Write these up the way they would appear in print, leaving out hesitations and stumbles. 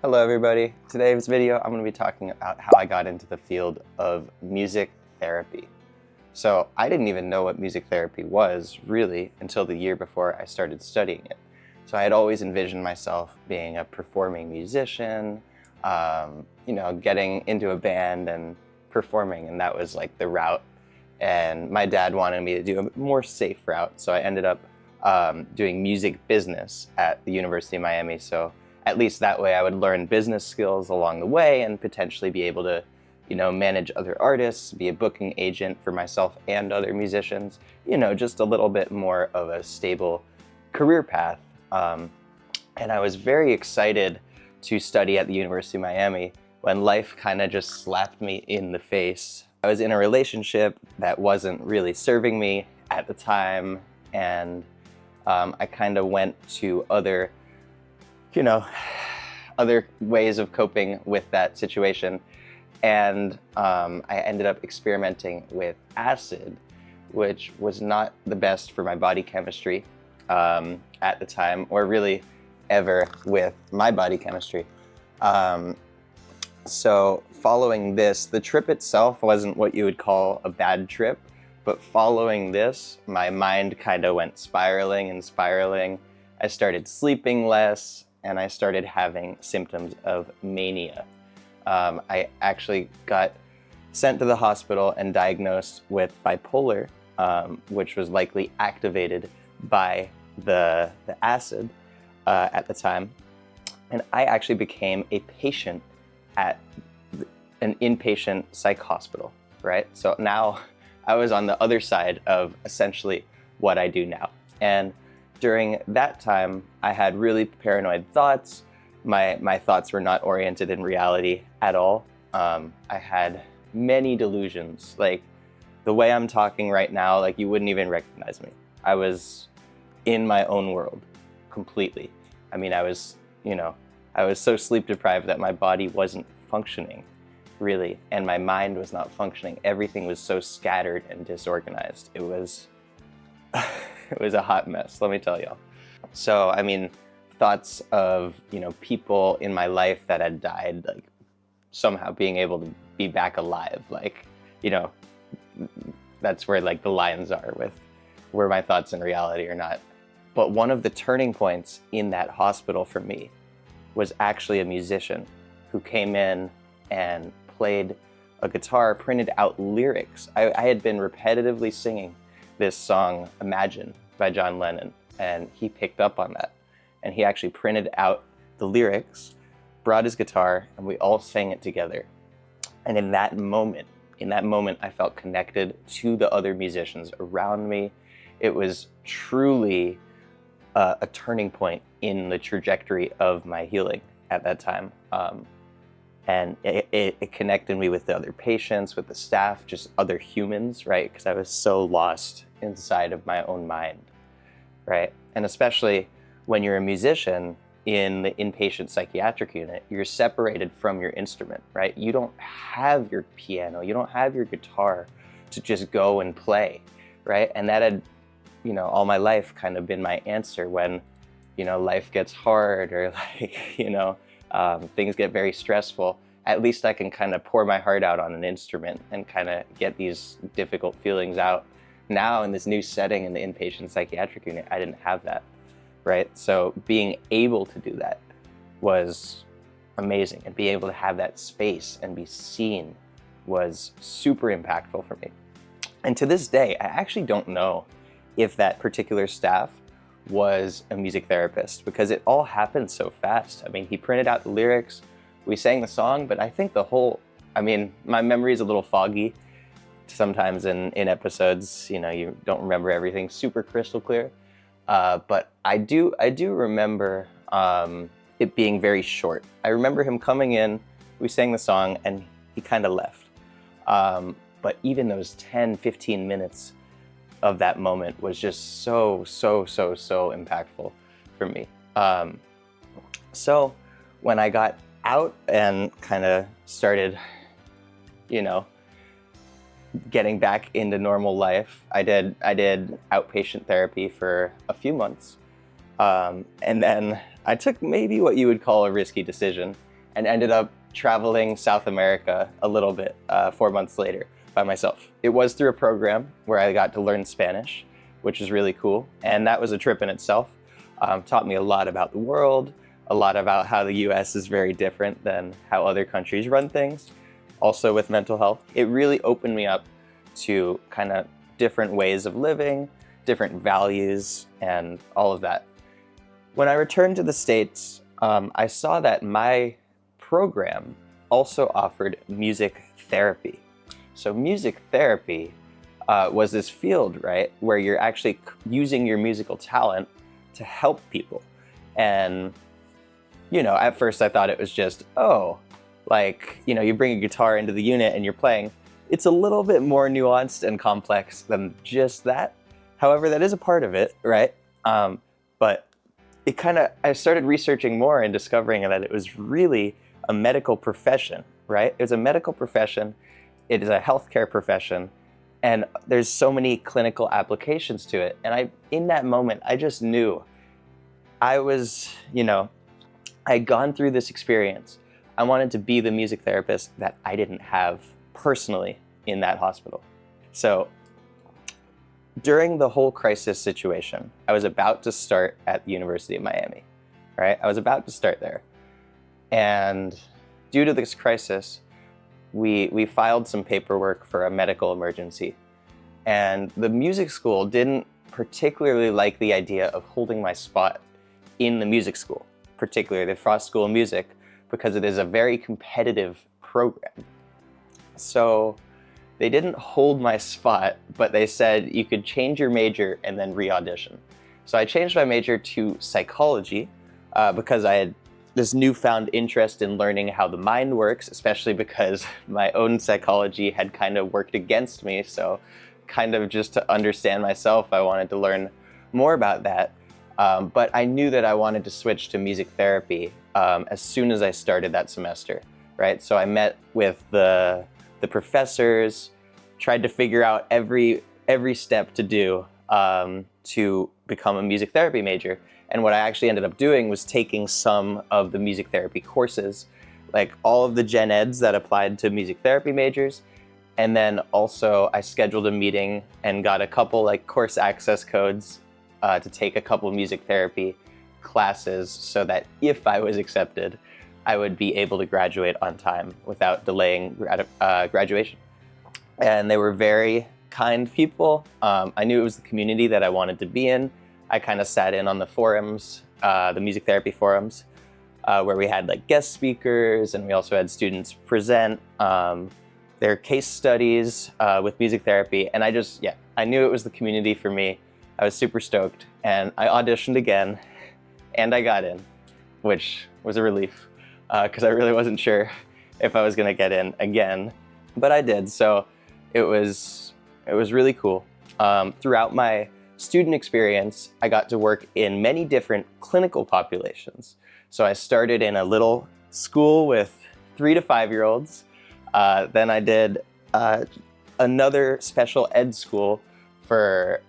Hello everybody. Today's video I'm going to be talking about how I got into the field of music therapy. So I didn't even know what music therapy was really until the year before I started studying it. So I had always envisioned myself being a performing musician, getting into a band and performing, and that was like the route. And my dad wanted me to do a more safe route, so I ended up doing music business at the University of Miami. So at least that way I would learn business skills along the way and potentially be able to, manage other artists, be a booking agent for myself and other musicians, just a little bit more of a stable career path. And I was very excited to study at the University of Miami when life kind of just slapped me in the face. I was in a relationship that wasn't really serving me at the time, and I kind of went to other ways of coping with that situation. And I ended up experimenting with acid, which was not the best for my body chemistry at the time, or really ever with my body chemistry. So following this, the trip itself wasn't what you would call a bad trip, but following this, my mind kind of went spiraling and spiraling. I started sleeping less, and I started having symptoms of mania. I actually got sent to the hospital and diagnosed with bipolar, which was likely activated by the acid at the time. And I actually became a patient at an inpatient psych hospital, right? So now I was on the other side of essentially what I do now. And during that time, I had really paranoid thoughts. My thoughts were not oriented in reality at all. I had many delusions. Like the way I'm talking right now, like you wouldn't even recognize me. I was in my own world completely. I mean, I was so sleep deprived that my body wasn't functioning really, and my mind was not functioning. Everything was so scattered and disorganized. It was it was a hot mess, let me tell you. So, I mean, thoughts of, people in my life that had died, like somehow being able to be back alive, like, that's where like the lines are with where my thoughts in reality are not. But one of the turning points in that hospital for me was actually a musician who came in and played a guitar, printed out lyrics. I had been repetitively singing this song, Imagine, by John Lennon, and he picked up on that. And he actually printed out the lyrics, brought his guitar, and we all sang it together. And in that moment, I felt connected to the other musicians around me. It was truly a turning point in the trajectory of my healing at that time. And it connected me with the other patients, with the staff, just other humans, right? Because I was so lost inside of my own mind, right? And especially when you're a musician in the inpatient psychiatric unit, you're separated from your instrument, right? You don't have your piano, you don't have your guitar to just go and play, right? And that had, all my life kind of been my answer when, life gets hard or like, things get very stressful. At least I can kind of pour my heart out on an instrument and kind of get these difficult feelings out. Now in this new setting in the inpatient psychiatric unit, I didn't have that, right? So being able to do that was amazing, and being able to have that space and be seen was super impactful for me. And to this day, I actually don't know if that particular staff was a music therapist, because it all happened so fast. I mean, he printed out the lyrics, we sang the song, but I think my memory is a little foggy sometimes in episodes. You don't remember everything super crystal clear, but I do remember it being very short. I remember him coming in, we sang the song, and he kind of left. But even those 10-15 minutes of that moment was just so impactful for me. So when I got out and kind of started, getting back into normal life, I did outpatient therapy for a few months. And then I took maybe what you would call a risky decision and ended up traveling South America a little bit 4 months later by myself. It was through a program where I got to learn Spanish, which is really cool. And that was a trip in itself. Taught me a lot about the world, a lot about how the US is very different than how other countries run things. Also with mental health, it really opened me up to kind of different ways of living, different values, and all of that. When I returned to the States, I saw that my program also offered music therapy. So music therapy was this field, right, where you're actually using your musical talent to help people. And, you know, at first I thought it was just, oh, like, you know, you bring a guitar into the unit and you're playing. It's a little bit more nuanced and complex than just that. However, that is a part of it, right? But I started researching more and discovering that it was really a medical profession, right? It was a medical profession. It is a healthcare profession. And there's so many clinical applications to it. And in that moment, I just knew I was, you know, I'd gone through this experience. I wanted to be the music therapist that I didn't have personally in that hospital. So during the whole crisis situation, I was about to start at the University of Miami, right? I was about to start there. And due to this crisis, we filed some paperwork for a medical emergency. And the music school didn't particularly like the idea of holding my spot in the music school, particularly the Frost School of Music, because it is a very competitive program. So they didn't hold my spot, but they said you could change your major and then re-audition. So I changed my major to psychology because I had this newfound interest in learning how the mind works, especially because my own psychology had kind of worked against me. So kind of just to understand myself, I wanted to learn more about that. But I knew that I wanted to switch to music therapy as soon as I started that semester, right? So I met with the professors, tried to figure out every step to do to become a music therapy major. And what I actually ended up doing was taking some of the music therapy courses, like all of the gen eds that applied to music therapy majors. And then also I scheduled a meeting and got a couple like course access codes to take a couple music therapy classes so that if I was accepted, I would be able to graduate on time without delaying graduation. And they were very kind people. I knew it was the community that I wanted to be in. I kind of sat in on the forums, the music therapy forums, where we had like guest speakers, and we also had students present their case studies with music therapy. And I knew it was the community for me. I was super stoked, and I auditioned again, and I got in, which was a relief because I really wasn't sure if I was gonna get in again, but I did. So it was really cool. Throughout my student experience, I got to work in many different clinical populations. So I started in a little school with 3 to 5-year-olds. Then I did another special ed school for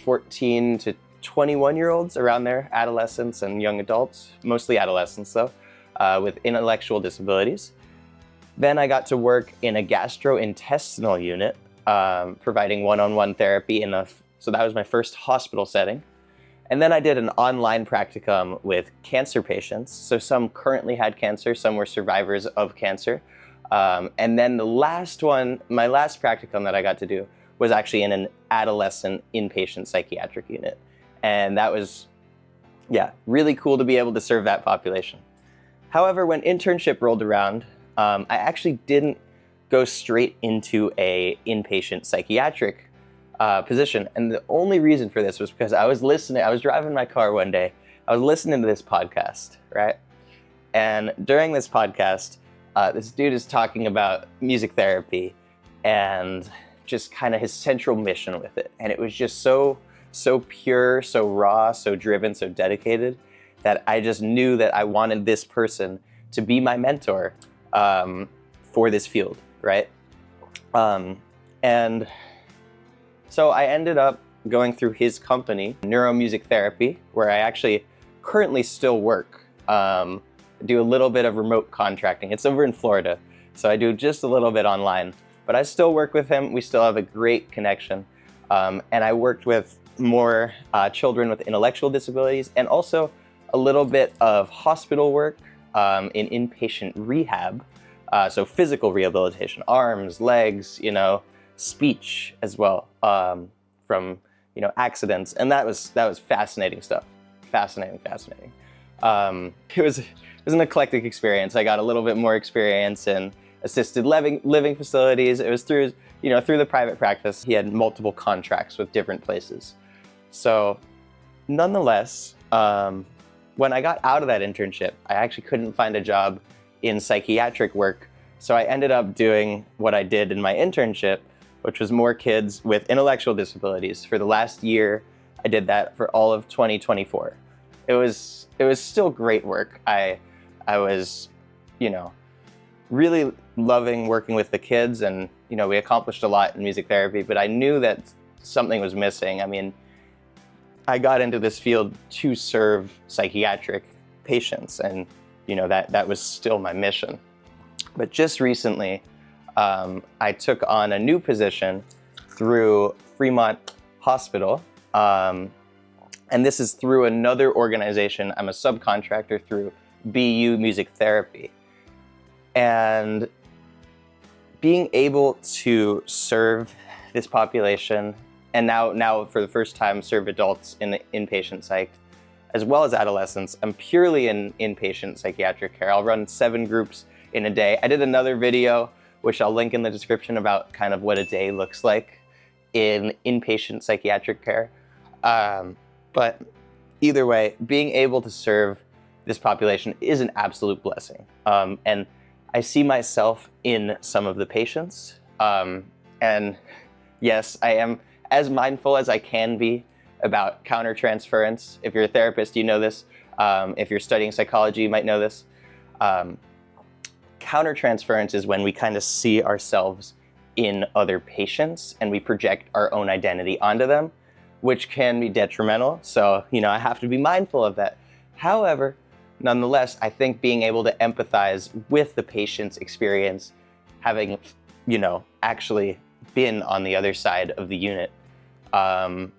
14 to 21-year-olds, around there, adolescents and young adults, mostly adolescents though, with intellectual disabilities. Then I got to work in a gastrointestinal unit, providing one-on-one therapy so that was my first hospital setting. And then I did an online practicum with cancer patients. So some currently had cancer, some were survivors of cancer. And then my last practicum that I got to do was actually in an adolescent inpatient psychiatric unit. And that was, really cool to be able to serve that population. However, when internship rolled around, I actually didn't go straight into a inpatient psychiatric position. And the only reason for this was because I was driving my car one day, I was listening to this podcast, right? And during this podcast, this dude is talking about music therapy and just kind of his central mission with it. And it was just so pure, so raw, so driven, so dedicated that I just knew that I wanted this person to be my mentor for this field, right? And so I ended up going through his company, Neuromusic Therapy, where I actually currently still work. I do a little bit of remote contracting. It's over in Florida, so I do just a little bit online. But I still work with him. We still have a great connection. And I worked with more children with intellectual disabilities, and also a little bit of hospital work in inpatient rehab. So physical rehabilitation, arms, legs, speech as well, from accidents, and that was fascinating stuff. Fascinating. It was an eclectic experience. I got a little bit more experience in assisted living facilities. It was through the private practice. He had multiple contracts with different places. So nonetheless, when I got out of that internship, I actually couldn't find a job in psychiatric work. So I ended up doing what I did in my internship, which was more kids with intellectual disabilities. For the last year, I did that for all of 2024. It was still great work. I was, really loving working with the kids, and we accomplished a lot in music therapy, but I knew that something was missing. I mean, I got into this field to serve psychiatric patients, and that was still my mission. But just recently, I took on a new position through Fremont Hospital, and this is through another organization. I'm a subcontractor through BU Music Therapy. And being able to serve this population, and now for the first time serve adults in the inpatient psych, as well as adolescents. I'm purely in inpatient psychiatric care. I'll run 7 groups in a day. I did another video, which I'll link in the description, about kind of what a day looks like in inpatient psychiatric care. But either way, being able to serve this population is an absolute blessing. And I see myself in some of the patients. And yes, I am as mindful as I can be about countertransference. If you're a therapist, you know this. If you're studying psychology, you might know this. Countertransference is when we kind of see ourselves in other patients and we project our own identity onto them, which can be detrimental. So, I have to be mindful of that. However, nonetheless, I think being able to empathize with the patient's experience, having, actually been on the other side of the unit, I'm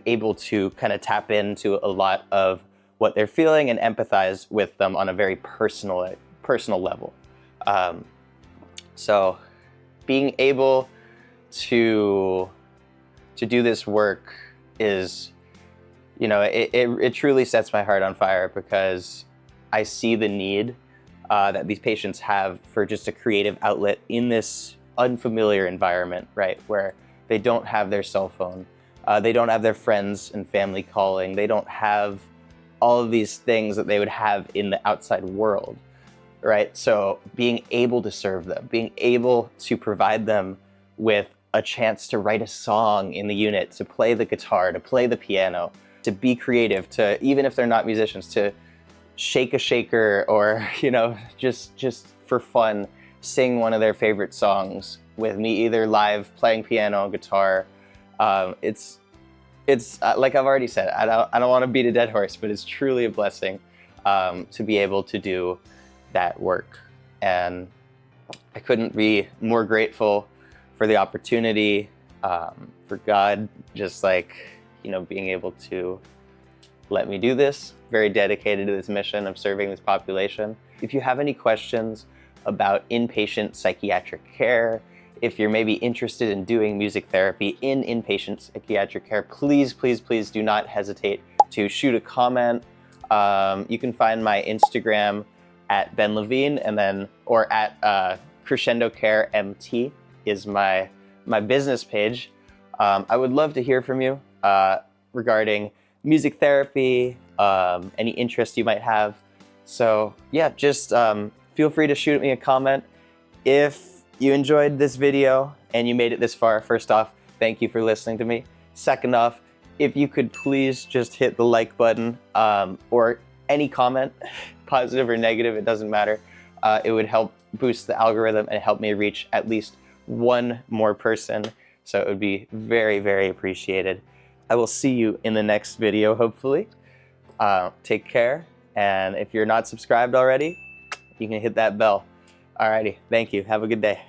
able to kind of tap into a lot of what they're feeling and empathize with them on a very personal level. So being able to do this work is, it truly sets my heart on fire, because I see the need that these patients have for just a creative outlet in this unfamiliar environment, right? Where they don't have their cell phone, they don't have their friends and family calling, they don't have all of these things that they would have in the outside world, right? So being able to serve them, being able to provide them with a chance to write a song in the unit, to play the guitar, to play the piano, to be creative, to, even if they're not musicians, to shake a shaker, or, just for fun, sing one of their favorite songs with me, either live playing piano, guitar. It's like I've already said, I don't want to beat a dead horse, but it's truly a blessing to be able to do that work. And I couldn't be more grateful for the opportunity, for God, just being able to let me do this. Very dedicated to this mission of serving this population. If you have any questions about inpatient psychiatric care, if you're maybe interested in doing music therapy in inpatient psychiatric care, please do not hesitate to shoot a comment. You can find my Instagram at Ben Levine, or at Crescendo Care MT is my business page. I would love to hear from you regarding music therapy, any interest you might have. So yeah, just feel free to shoot me a comment. If you enjoyed this video and you made it this far, first off, thank you for listening to me. Second off, if you could please just hit the like button, or any comment, positive or negative, it doesn't matter. It would help boost the algorithm and help me reach at least one more person. So it would be very, very appreciated. I will see you in the next video, hopefully. Take care, and if you're not subscribed already, you can hit that bell. Alrighty, thank you. Have a good day.